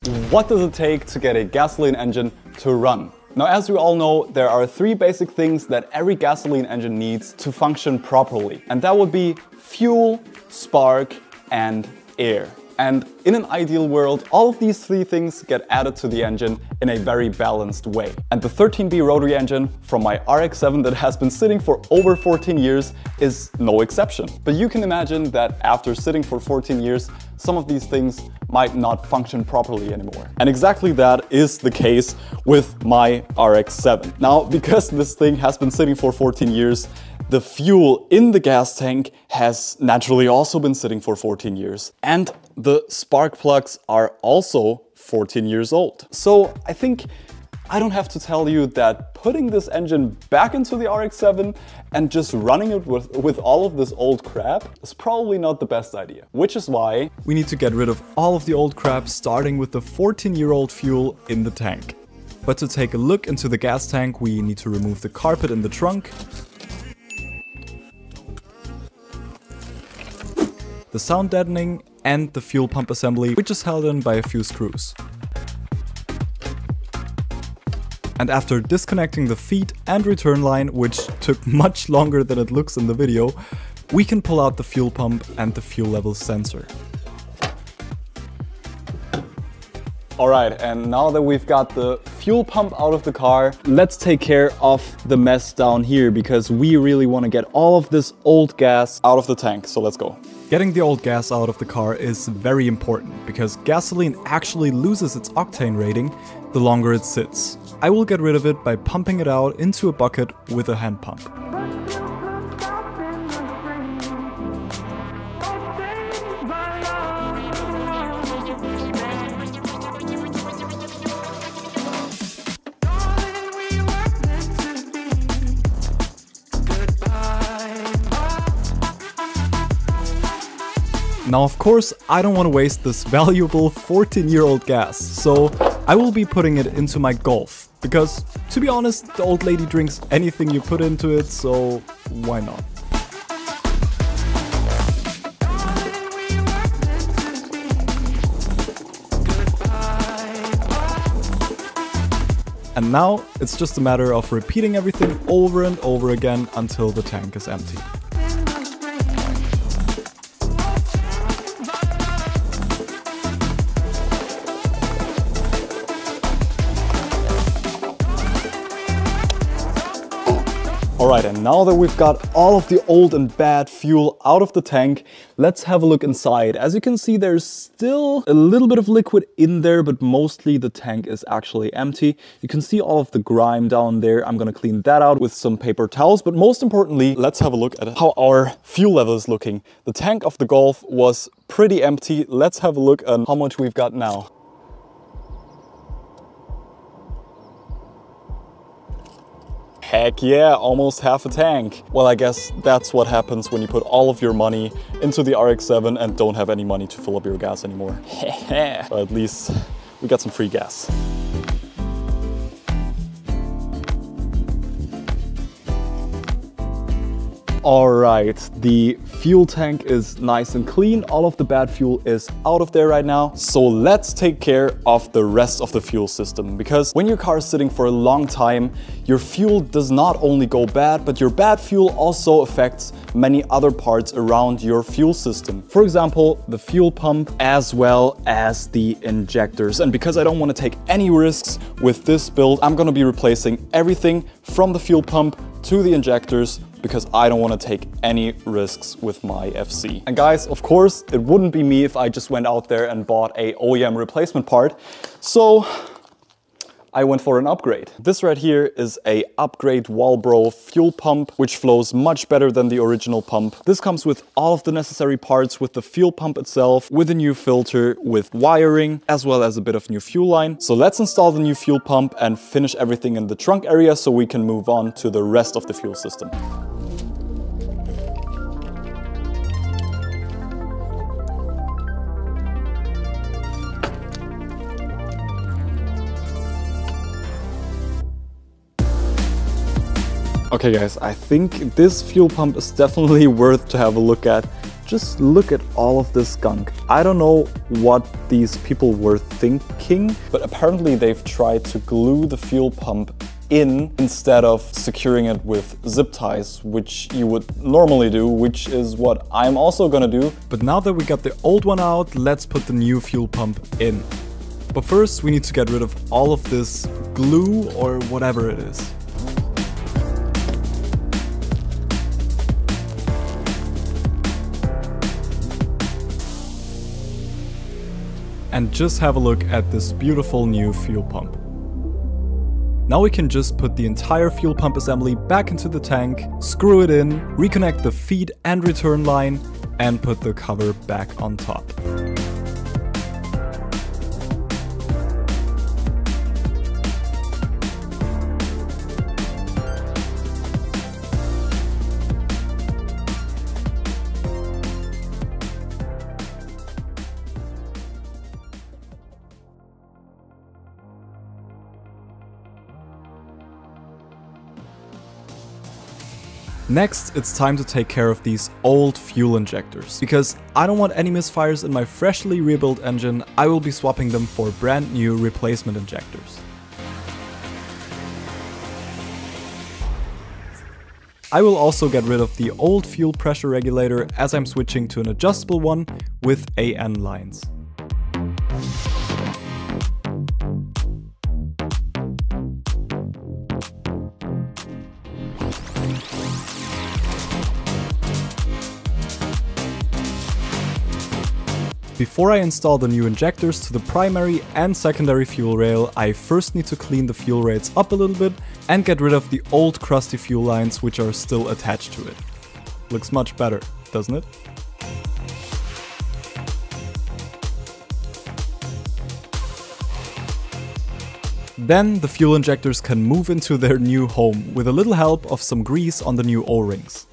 What does it take to get a gasoline engine to run? Now, as we all know, there are three basic things that every gasoline engine needs to function properly. And that would be fuel, spark, and air. And in an ideal world, all of these three things get added to the engine in a very balanced way. And the 13B rotary engine from my RX-7 that has been sitting for over 14 years is no exception. But you can imagine that after sitting for 14 years, some of these things might not function properly anymore. And exactly that is the case with my RX-7. Now, because this thing has been sitting for 14 years, the fuel in the gas tank has naturally also been sitting for 14 years. And the spark plugs are also 14 years old. So I think I don't have to tell you that putting this engine back into the RX-7 and just running it with all of this old crap is probably not the best idea. Which is why we need to get rid of all of the old crap, starting with the 14-year-old fuel in the tank. But to take a look into the gas tank, we need to remove the carpet in the trunk, the sound deadening, and the fuel pump assembly, which is held in by a few screws. And after disconnecting the feed and return line, which took much longer than it looks in the video, we can pull out the fuel pump and the fuel level sensor. Alright, and now that we've got the fuel pump out of the car, let's take care of the mess down here, because we really want to get all of this old gas out of the tank, so let's go. Getting the old gas out of the car is very important, because gasoline actually loses its octane rating the longer it sits. I will get rid of it by pumping it out into a bucket with a hand pump. Now, of course, I don't want to waste this valuable 14-year-old gas, so I will be putting it into my Golf. Because, to be honest, the old lady drinks anything you put into it, so why not? And now, it's just a matter of repeating everything over and over again until the tank is empty. Alright, and now that we've got all of the old and bad fuel out of the tank, let's have a look inside. As you can see, there's still a little bit of liquid in there, but mostly the tank is actually empty. You can see all of the grime down there. I'm gonna clean that out with some paper towels, but most importantly, let's have a look at how our fuel level is looking. The tank of the Golf was pretty empty. Let's have a look at how much we've got now. Heck yeah, almost half a tank. Well, I guess that's what happens when you put all of your money into the RX-7 and don't have any money to fill up your gas anymore. But at least we got some free gas. Alright, the fuel tank is nice and clean. All of the bad fuel is out of there right now. So let's take care of the rest of the fuel system, because when your car is sitting for a long time, your fuel does not only go bad, but your bad fuel also affects many other parts around your fuel system. For example, the fuel pump as well as the injectors. And because I don't want to take any risks with this build, I'm going to be replacing everything from the fuel pump to the injectors, because I don't want to take any risks with my FC. And guys, of course, it wouldn't be me if I just went out there and bought a OEM replacement part. So I went for an upgrade. This right here is a upgrade Walbro fuel pump, which flows much better than the original pump. This comes with all of the necessary parts, with the fuel pump itself, with a new filter, with wiring, as well as a bit of new fuel line. So let's install the new fuel pump and finish everything in the trunk area so we can move on to the rest of the fuel system. Okay guys, I think this fuel pump is definitely worth to have a look at Just look at all of this gunk. I don't know what these people were thinking, but apparently they've tried to glue the fuel pump in instead of securing it with zip ties, which you would normally do, which is what I'm also gonna do. But now that we got the old one out, let's put the new fuel pump in. But first we need to get rid of all of this glue or whatever it is. And just have a look at this beautiful new fuel pump. Now we can just put the entire fuel pump assembly back into the tank, screw it in, reconnect the feed and return line, and put the cover back on top. Next, it's time to take care of these old fuel injectors. Because I don't want any misfires in my freshly rebuilt engine, I will be swapping them for brand new replacement injectors. I will also get rid of the old fuel pressure regulator as I'm switching to an adjustable one with AN lines. Before I install the new injectors to the primary and secondary fuel rail, I first need to clean the fuel rails up a little bit and get rid of the old crusty fuel lines which are still attached to it. Looks much better, doesn't it? Then the fuel injectors can move into their new home with a little help of some grease on the new O-rings.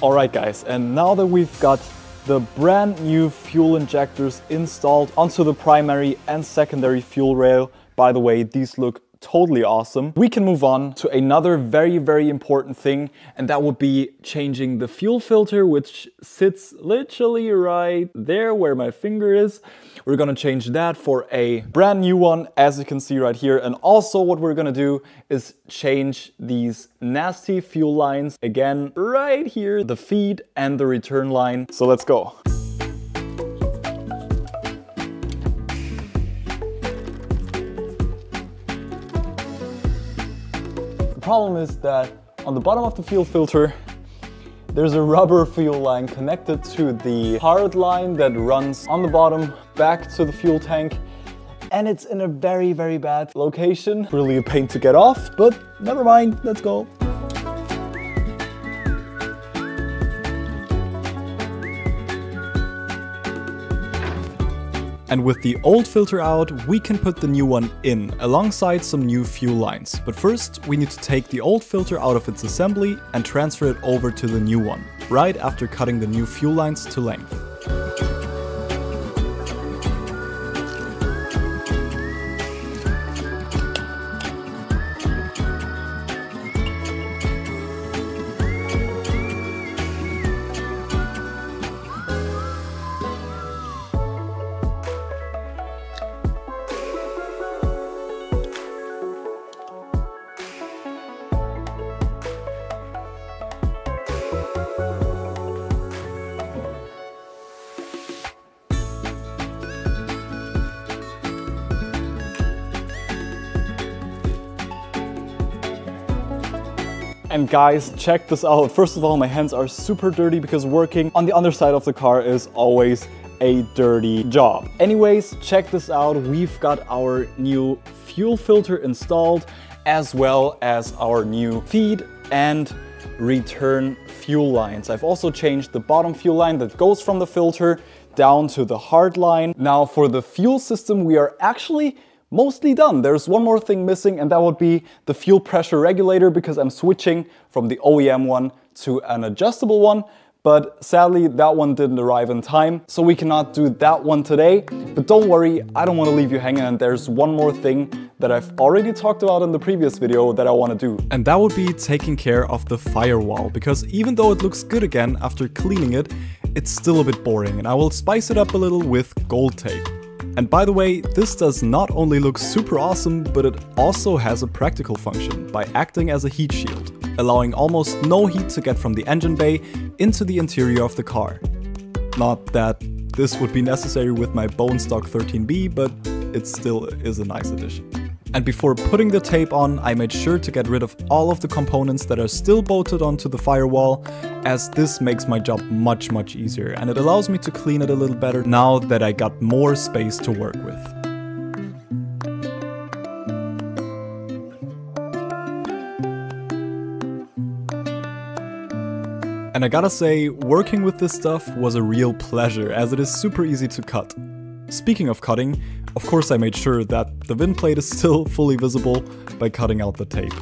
Alright guys, and now that we've got the brand new fuel injectors installed onto the primary and secondary fuel rail, by the way, these look totally awesome, we can move on to another very important thing, and that would be changing the fuel filter, which sits literally right there where my finger is. We're gonna change that for a brand new one, as you can see right here. And also what we're gonna do is change these nasty fuel lines again right here, the feed and the return line. So let's go. The problem is that on the bottom of the fuel filter there's a rubber fuel line connected to the hard line that runs on the bottom back to the fuel tank, and it's in a very bad location. Really a pain to get off, but never mind, let's go. And with the old filter out, we can put the new one in, alongside some new fuel lines. But first, we need to take the old filter out of its assembly and transfer it over to the new one, right after cutting the new fuel lines to length. And guys, check this out. First of all, my hands are super dirty because working on the underside of the car is always a dirty job. Anyways, check this out. We've got our new fuel filter installed, as well as our new feed and return fuel lines. I've also changed the bottom fuel line that goes from the filter down to the hard line. Now for the fuel system, we are actually mostly done. There's one more thing missing, and that would be the fuel pressure regulator, because I'm switching from the OEM one to an adjustable one. But sadly, that one didn't arrive in time, so we cannot do that one today. But don't worry, I don't want to leave you hanging, and there's one more thing that I've already talked about in the previous video that I want to do. And that would be taking care of the firewall, because even though it looks good again after cleaning it, it's still a bit boring, and I will spice it up a little with gold tape. And by the way, this does not only look super awesome, but it also has a practical function by acting as a heat shield, allowing almost no heat to get from the engine bay into the interior of the car. Not that this would be necessary with my bone stock 13B, but it still is a nice addition. And before putting the tape on, I made sure to get rid of all of the components that are still bolted onto the firewall, as this makes my job much easier, and it allows me to clean it a little better now that I got more space to work with. And I gotta say, working with this stuff was a real pleasure, as it is super easy to cut. Speaking of cutting, of course I made sure that the VIN plate is still fully visible by cutting out the tape.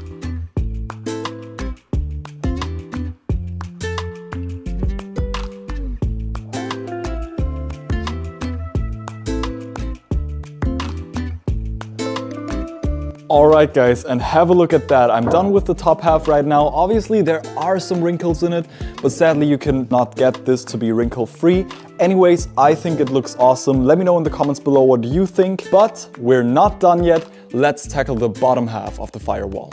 Alright guys, and have a look at that. I'm done with the top half right now. Obviously there are some wrinkles in it, but sadly you cannot get this to be wrinkle free. Anyways, I think it looks awesome. Let me know in the comments below what you think, but we're not done yet. Let's tackle the bottom half of the firewall.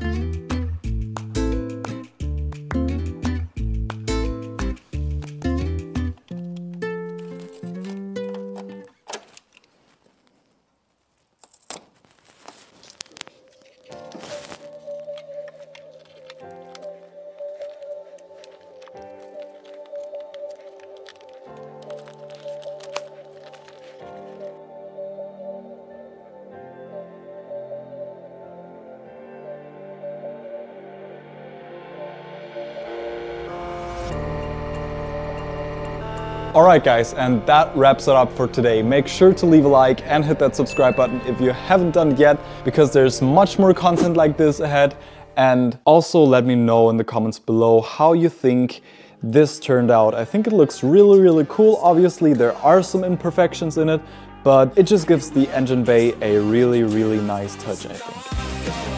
Alright guys, and that wraps it up for today. Make sure to leave a like and hit that subscribe button if you haven't done it yet, because there's much more content like this ahead. And also let me know in the comments below how you think this turned out. I think it looks really cool. Obviously there are some imperfections in it, but it just gives the engine bay a really nice touch, I think.